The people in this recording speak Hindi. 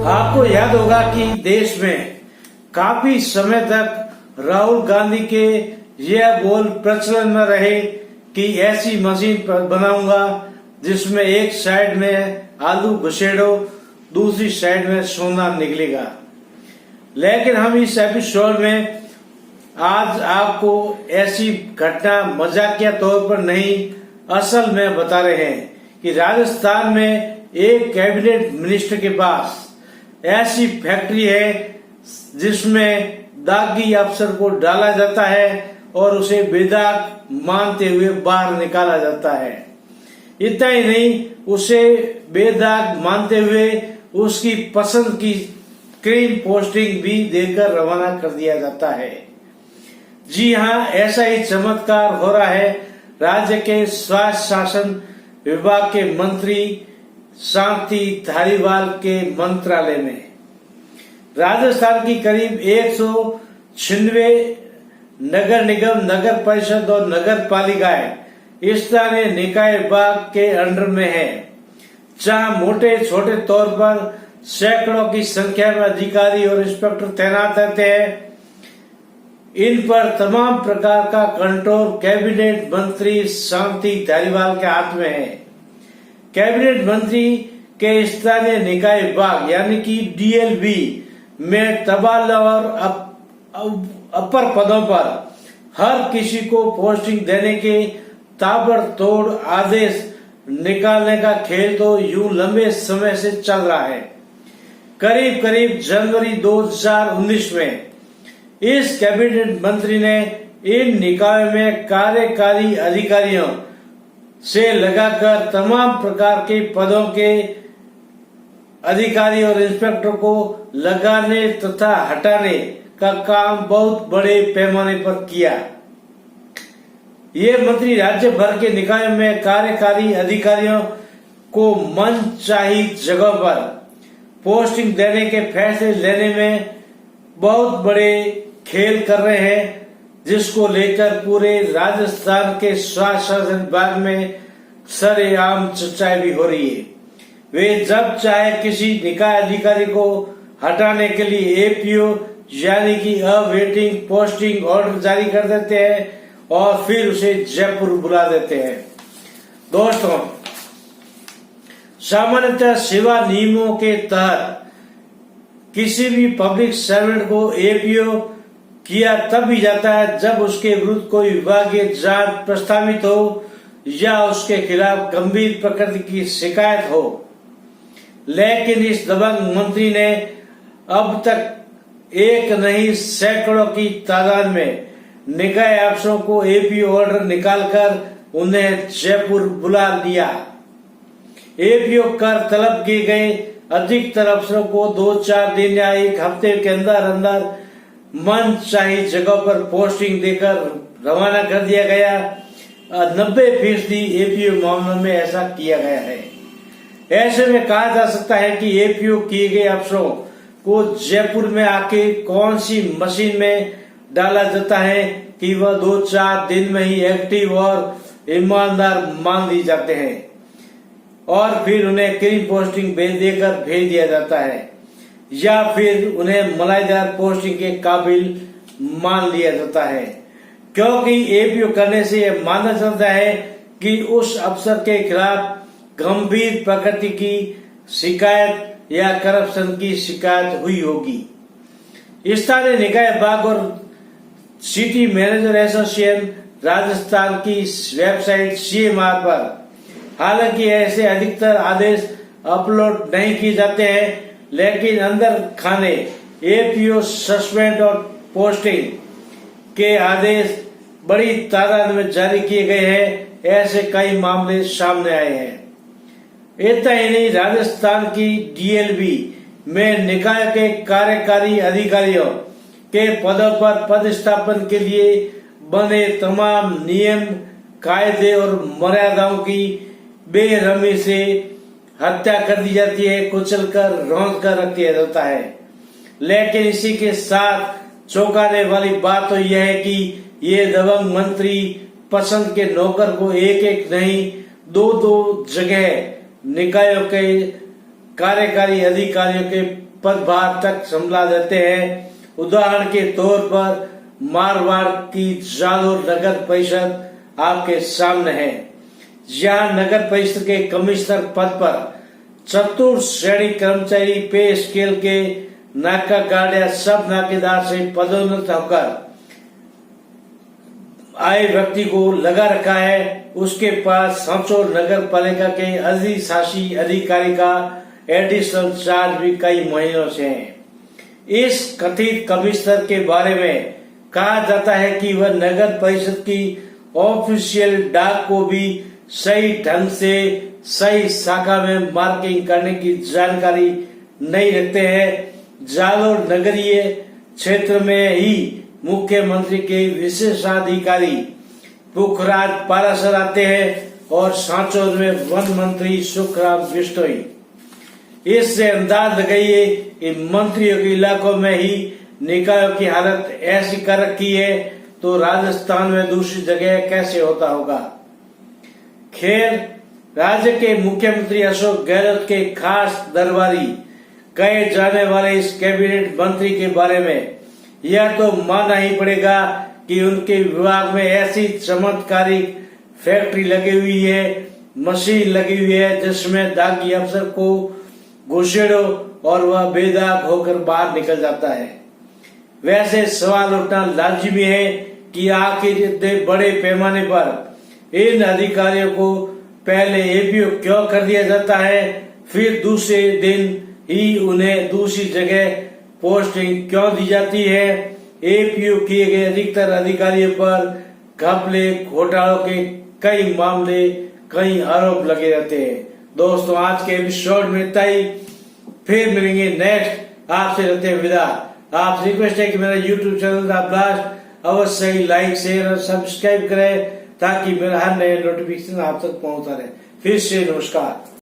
आपको याद होगा कि देश में काफी समय तक राहुल गांधी के यह बोल प्रचलन में रहे कि ऐसी मशीन बनाऊंगा जिसमें एक साइड में आलू घुसेड़ो, दूसरी साइड में सोना निकलेगा। लेकिन हम इस एपिसोड में आज आपको ऐसी घटना मजाकिया तौर पर नहीं, असल में बता रहे हैं कि राजस्थान में एक कैबिनेट मिनिस्टर के पास ऐसी फैक्ट्री है जिसमें दागी अफसर को डाला जाता है और उसे बेदाग मानते हुए बाहर निकाला जाता है। इतना ही नहीं, उसे बेदाग मानते हुए उसकी पसंद की क्रीम पोस्टिंग भी देकर रवाना कर दिया जाता है। जी हाँ, ऐसा ही चमत्कार हो रहा है राज्य के स्वास्थ्य शासन विभाग के मंत्री शांति धारीवाल के मंत्रालय में। राजस्थान की करीब 196 नगर निगम, नगर परिषद और नगर पालिकाएं स्थानीय निकाय विभाग के अंडर में है, जहां मोटे छोटे तौर पर सैकड़ों की संख्या में अधिकारी और इंस्पेक्टर तैनात रहते हैं। इन पर तमाम प्रकार का कंट्रोल कैबिनेट मंत्री शांति धारीवाल के हाथ में है। कैबिनेट मंत्री के स्थानीय निकाय विभाग यानी कि डीएलबी में तबादला और अपर पदों पर हर किसी को पोस्टिंग देने के ताबड़तोड़ आदेश निकालने का खेल तो यूं लंबे समय से चल रहा है। करीब करीब जनवरी 2019 में इस कैबिनेट मंत्री ने इन निकायों में कार्यकारी अधिकारियों से लगाकर तमाम प्रकार के पदों के अधिकारी और इंस्पेक्टर को लगाने तथा हटाने का काम बहुत बड़े पैमाने पर किया। ये मंत्री राज्य भर के निकायों में कार्यकारी अधिकारियों को मनचाही जगह पर पोस्टिंग देने के फैसले लेने में बहुत बड़े खेल कर रहे हैं, जिसको लेकर पूरे राजस्थान के स्वास्थ्य शासन विभाग में सरेआम चर्चाएं भी हो रही है। वे जब चाहे किसी निकाय अधिकारी को हटाने के लिए एपीओ यानी कि अवेटिंग पोस्टिंग ऑर्डर जारी कर देते हैं और फिर उसे जयपुर बुला देते हैं। दोस्तों, सामान्यतः सेवा नियमों के तहत किसी भी पब्लिक सर्वेंट को एपीओ किया तब भी जाता है जब उसके विरुद्ध कोई विभागीय जांच प्रस्तावित हो या उसके खिलाफ गंभीर प्रकृति की शिकायत हो। लेकिन इस दबंग मंत्री ने अब तक एक नहीं सैकड़ों की तादाद में निकाय अफसरों को एपीओ ऑर्डर निकालकर उन्हें जयपुर बुला लिया। एपीओ कर तलब किए गए अधिकतर अफसरों को 2-4 दिन या एक हफ्ते के अंदर अंदर मनचाही जगह पर पोस्टिंग देकर रवाना कर दिया गया। 90% एपीओ मामलों में ऐसा किया गया है। ऐसे में कहा जा सकता है कि एपीओ किए गए अफसरों को जयपुर में आके कौन सी मशीन में डाला जाता है कि वह 2-4 दिन में ही एक्टिव और ईमानदार मान ली जाते हैं और फिर उन्हें क्रीम पोस्टिंग देकर भेज दिया जाता है, या फिर उन्हें मलाईदार पोस्टिंग के काबिल मान लिया जाता है। क्योंकि एपीओ करने से यह माना जाता है कि उस अफसर के खिलाफ गंभीर प्रकृति की शिकायत या करप्शन की शिकायत हुई होगी। स्थानीय निकाय विभाग और सिटी मैनेजर एसोसिएशन राजस्थान की वेबसाइट सीएमआर पर हालांकि ऐसे अधिकतर आदेश अपलोड नहीं किए जाते हैं, लेकिन अंदर खाने एपीओ सस्पेंड और पोस्टिंग के आदेश बड़ी तादाद में जारी किए गए हैं। ऐसे कई मामले सामने आए हैं। इतना ही नहीं, राजस्थान की डीएलबी में निकाय के कार्यकारी अधिकारियों के पदों पर पदस्थापन के लिए बने तमाम नियम, कायदे और मर्यादाओं की बेरहमी से हत्या कर दी जाती है, कुचल कर रौंद कर रख दिया जाता है। लेकिन इसी के साथ चौंकाने वाली बात तो यह है कि ये दबंग मंत्री पसंद के नौकर को एक एक नहीं 2-2 जगह निकायों के कार्यकारी अधिकारियों के पदभार तक संभला देते हैं। उदाहरण के तौर पर मारवाड़ की जालोर नगर परिषद आपके सामने है। यहाँ नगर परिषद के कमिश्नर पद पर चतुर्थ श्रेणी कर्मचारी पे स्केल के नाका गार्ड या सब नाकेदार से पदोन्नत होकर आए व्यक्ति को लगा रखा है। उसके पास सांचौर नगर पालिका के अधिशासी अधिकारी का एडिशनल चार्ज भी कई महीनों से है। इस कथित कमिश्नर के बारे में कहा जाता है कि वह नगर परिषद की ऑफिशियल डाक को भी सही ढंग से सही शाखा में मार्किंग करने की जानकारी नहीं रखते हैं। जालोर नगरीय क्षेत्र में ही मुख्यमंत्री के विशेषाधिकारी पुखराज पारासर आते हैं और सांचौर में वन मंत्री सुखराम बिश्नोई। इससे अंदाज लगाइए कि मंत्रियों के इलाकों में ही निकायों की हालत ऐसी कर रखी है तो राजस्थान में दूसरी जगह कैसे होता होगा। खैर, राज्य के मुख्यमंत्री अशोक गहलोत के खास दरबारी कहे जाने वाले इस कैबिनेट मंत्री के बारे में यह तो मानना ही पड़ेगा कि उनके विभाग में ऐसी चमत्कारिक फैक्ट्री लगी हुई है, मशीन लगी हुई है जिसमें दागी अफसर को घुसेड़ो और वह बेदाग होकर बाहर निकल जाता है। वैसे सवाल उठना लाजिमी है कि आखिर इतने बड़े पैमाने पर इन अधिकारियों को पहले एपीओ क्यों कर दिया जाता है, फिर दूसरे दिन ही उन्हें दूसरी जगह पोस्टिंग क्यों दी जाती है। एपीओ किए गए अधिकतर अधिकारियों पर घपले घोटालों के कई मामले, कई आरोप लगे रहते हैं। दोस्तों, आज के एपिसोड में इतना ही। फिर मिलेंगे नेक्स्ट। आपसे रहते हैं विदा। आपसे रिक्वेस्ट है कि मेरा यूट्यूब चैनल द ब्लास्ट अवश्य ही लाइक, शेयर और सब्सक्राइब करें ताकि मेरा हर नए नोटिफिकेशन आप तक पहुंचता रहे। फिर से नमस्कार।